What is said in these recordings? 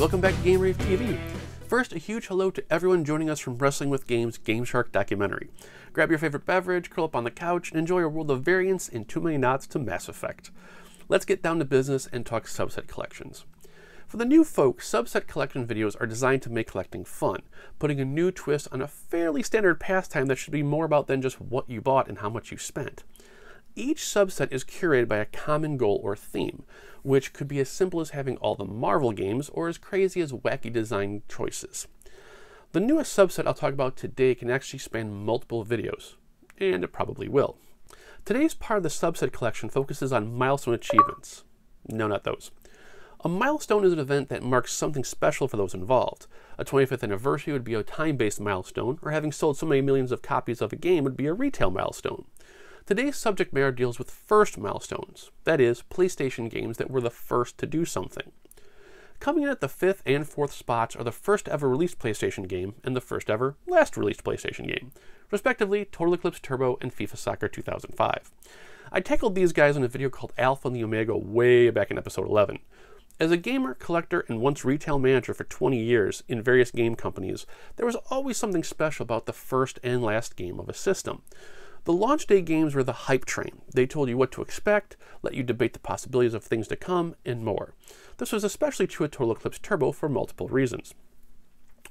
welcome back to GameRaveTV. First, a huge hello to everyone joining us from Wrestling with Games Game Shark documentary. Grab your favorite beverage, curl up on the couch, and enjoy a world of variance in too many knots to Mass Effect. Let's get down to business and talk subset collections. For the new folk, subset collection videos are designed to make collecting fun, putting a new twist on a fairly standard pastime that should be more about than just what you bought and how much you spent. Each subset is curated by a common goal or theme, which could be as simple as having all the Marvel games or as crazy as wacky design choices. The newest subset I'll talk about today can actually span multiple videos, and it probably will. Today's part of the subset collection focuses on milestone achievements. No, not those. A milestone is an event that marks something special for those involved. A 25th anniversary would be a time-based milestone, or having sold so many millions of copies of a game would be a retail milestone. Today's subject matter deals with first milestones, that is, PlayStation games that were the first to do something. Coming in at the 5th and 4th spots are the first ever released PlayStation game and the first ever last released PlayStation game, respectively Total Eclipse Turbo and FIFA Soccer 2005. I tackled these guys in a video called Alpha and the Omega way back in episode 11. As a gamer, collector, and once retail manager for 20 years in various game companies, there was always something special about the first and last game of a system. The launch day games were the hype train. They told you what to expect, let you debate the possibilities of things to come, and more. This was especially true at Total Eclipse Turbo for multiple reasons.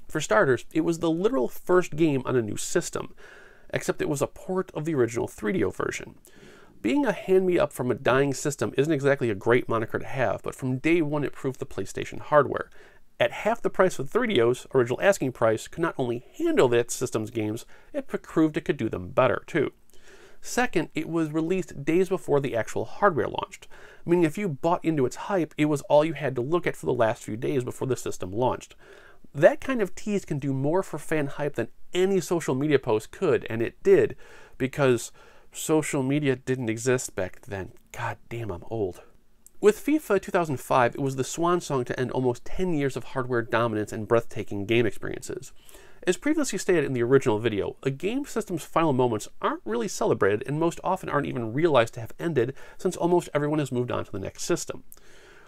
For starters, it was the literal first game on a new system, except it was a port of the original 3DO version. Being a hand-me-up from a dying system isn't exactly a great moniker to have, but from day one it proved the PlayStation hardware. At half the price of 3DO's original asking price, could not only handle that system's games, it proved it could do them better too. Second, it was released days before the actual hardware launched, meaning if you bought into its hype, it was all you had to look at for the last few days before the system launched. That kind of tease can do more for fan hype than any social media post could, and it did, because social media didn't exist back then. God damn, I'm old. With FIFA 2005, it was the swan song to end almost 10 years of hardware dominance and breathtaking game experiences. As previously stated in the original video, a game system's final moments aren't really celebrated and most often aren't even realized to have ended since almost everyone has moved on to the next system.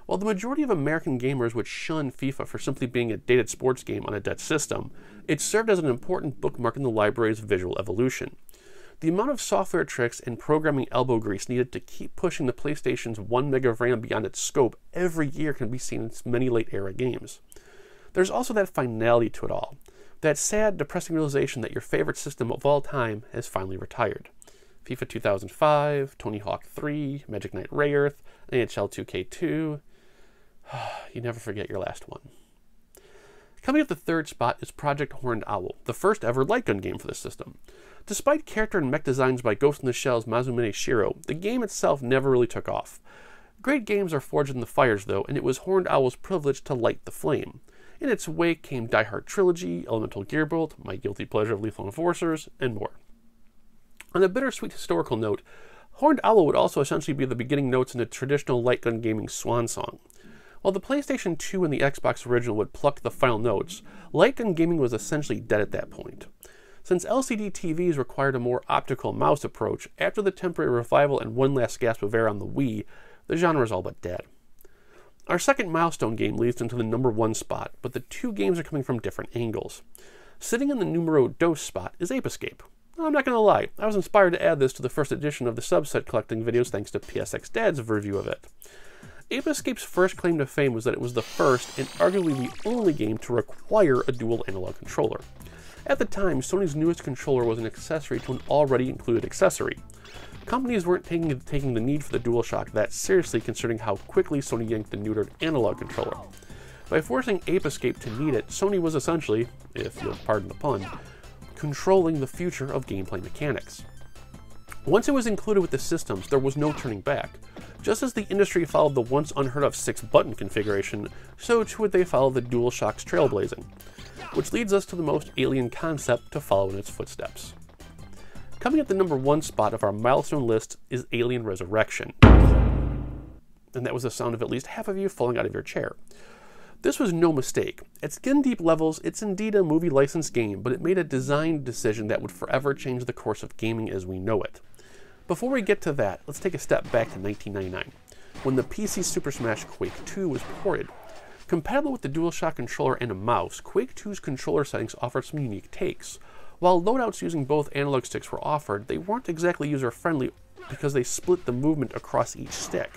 While the majority of American gamers would shun FIFA for simply being a dated sports game on a dead system, it served as an important bookmark in the library's visual evolution. The amount of software tricks and programming elbow grease needed to keep pushing the PlayStation's 1 meg of RAM beyond its scope every year can be seen in many late-era games. There's also that finality to it all. That sad, depressing realization that your favorite system of all time has finally retired. FIFA 2005, Tony Hawk 3, Magic Knight Rayearth, NHL 2K2. You never forget your last one. Coming at the third spot is Project Horned Owl, the first ever light gun game for the system. Despite character and mech designs by Ghost in the Shell's Mazumune Shiro, the game itself never really took off. Great games are forged in the fires though, and it was Horned Owl's privilege to light the flame. In its wake came Die Hard Trilogy, Elemental Gearbolt, My Guilty Pleasure of Lethal Enforcers, and more. On a bittersweet historical note, Horned Owl would also essentially be the beginning notes in the traditional light gun gaming swan song. While the PlayStation 2 and the Xbox original would pluck the final notes, light gun gaming was essentially dead at that point. Since LCD TVs required a more optical mouse approach, after the temporary revival and one last gasp of air on the Wii, the genre is all but dead. Our second milestone game leads into the number 1 spot, but the two games are coming from different angles. Sitting in the numero dos spot is Ape Escape. I'm not gonna lie, I was inspired to add this to the first edition of the subset collecting videos thanks to PSXDad's review of it. Ape Escape's first claim to fame was that it was the first and arguably the only game to require a dual analog controller. At the time, Sony's newest controller was an accessory to an already included accessory. Companies weren't taking the need for the DualShock that seriously, considering how quickly Sony yanked the neutered analog controller. By forcing Ape Escape to need it, Sony was essentially, if you'll pardon the pun, controlling the future of gameplay mechanics. Once it was included with the systems, there was no turning back. Just as the industry followed the once unheard of 6-button configuration, so too would they follow the DualShock's trailblazing. Which leads us to the most alien concept to follow in its footsteps. Coming at the number 1 spot of our milestone list is Alien Resurrection. And that was the sound of at least half of you falling out of your chair. This was no mistake. At skin-deep levels, it's indeed a movie-licensed game, but it made a design decision that would forever change the course of gaming as we know it. Before we get to that, let's take a step back to 1999, when the PC Super Smash Quake 2 was ported. Compatible with the DualShock controller and a mouse, Quake 2's controller settings offered some unique takes. While loadouts using both analog sticks were offered, they weren't exactly user-friendly because they split the movement across each stick.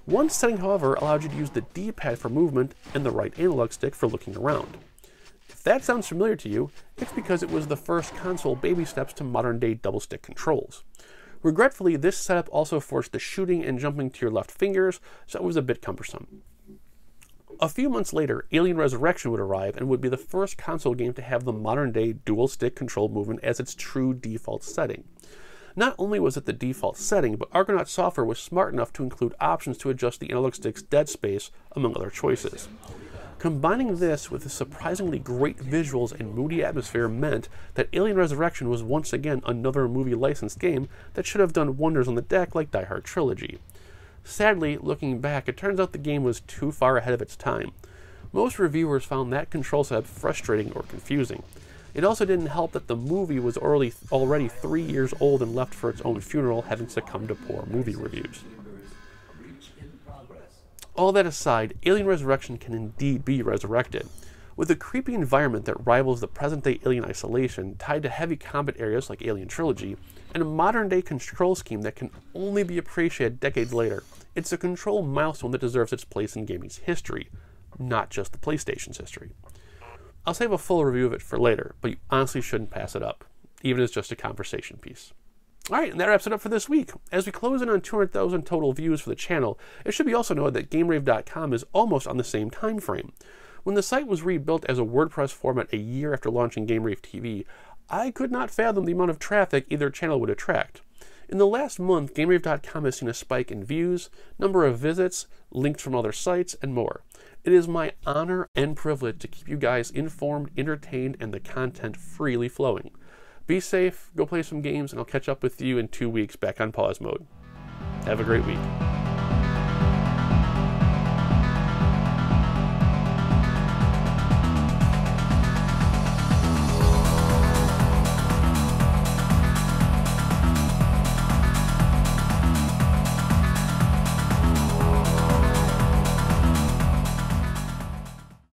One setting, however, allowed you to use the D-pad for movement and the right analog stick for looking around. If that sounds familiar to you, it's because it was the first console baby steps to modern-day double-stick controls. Regretfully, this setup also forced the shooting and jumping to your left fingers, so it was a bit cumbersome. A few months later, Alien Resurrection would arrive and would be the first console game to have the modern-day dual-stick control movement as its true default setting. Not only was it the default setting, but Argonaut Software was smart enough to include options to adjust the analog stick's dead space, among other choices. Combining this with the surprisingly great visuals and moody atmosphere meant that Alien Resurrection was once again another movie-licensed game that should have done wonders on the deck like Die Hard Trilogy. Sadly, looking back, it turns out the game was too far ahead of its time. Most reviewers found that control setup frustrating or confusing. It also didn't help that the movie was already 3 years old and left for its own funeral, having succumbed to poor movie reviews. All that aside, Alien Resurrection can indeed be resurrected. With a creepy environment that rivals the present-day Alien Isolation, tied to heavy combat areas like Alien Trilogy, and a modern-day control scheme that can only be appreciated decades later, it's a control milestone that deserves its place in gaming's history, not just the PlayStation's history. I'll save a full review of it for later, but you honestly shouldn't pass it up, even as just a conversation piece. Alright, and that wraps it up for this week. As we close in on 200,000 total views for the channel, it should be also noted that GameRave.com is almost on the same time frame. When the site was rebuilt as a WordPress format a year after launching GameRaveTV, I could not fathom the amount of traffic either channel would attract. In the last month, GameRave.com has seen a spike in views, number of visits, links from other sites, and more. It is my honor and privilege to keep you guys informed, entertained, and the content freely flowing. Be safe, go play some games, and I'll catch up with you in 2 weeks back on pause mode. Have a great week.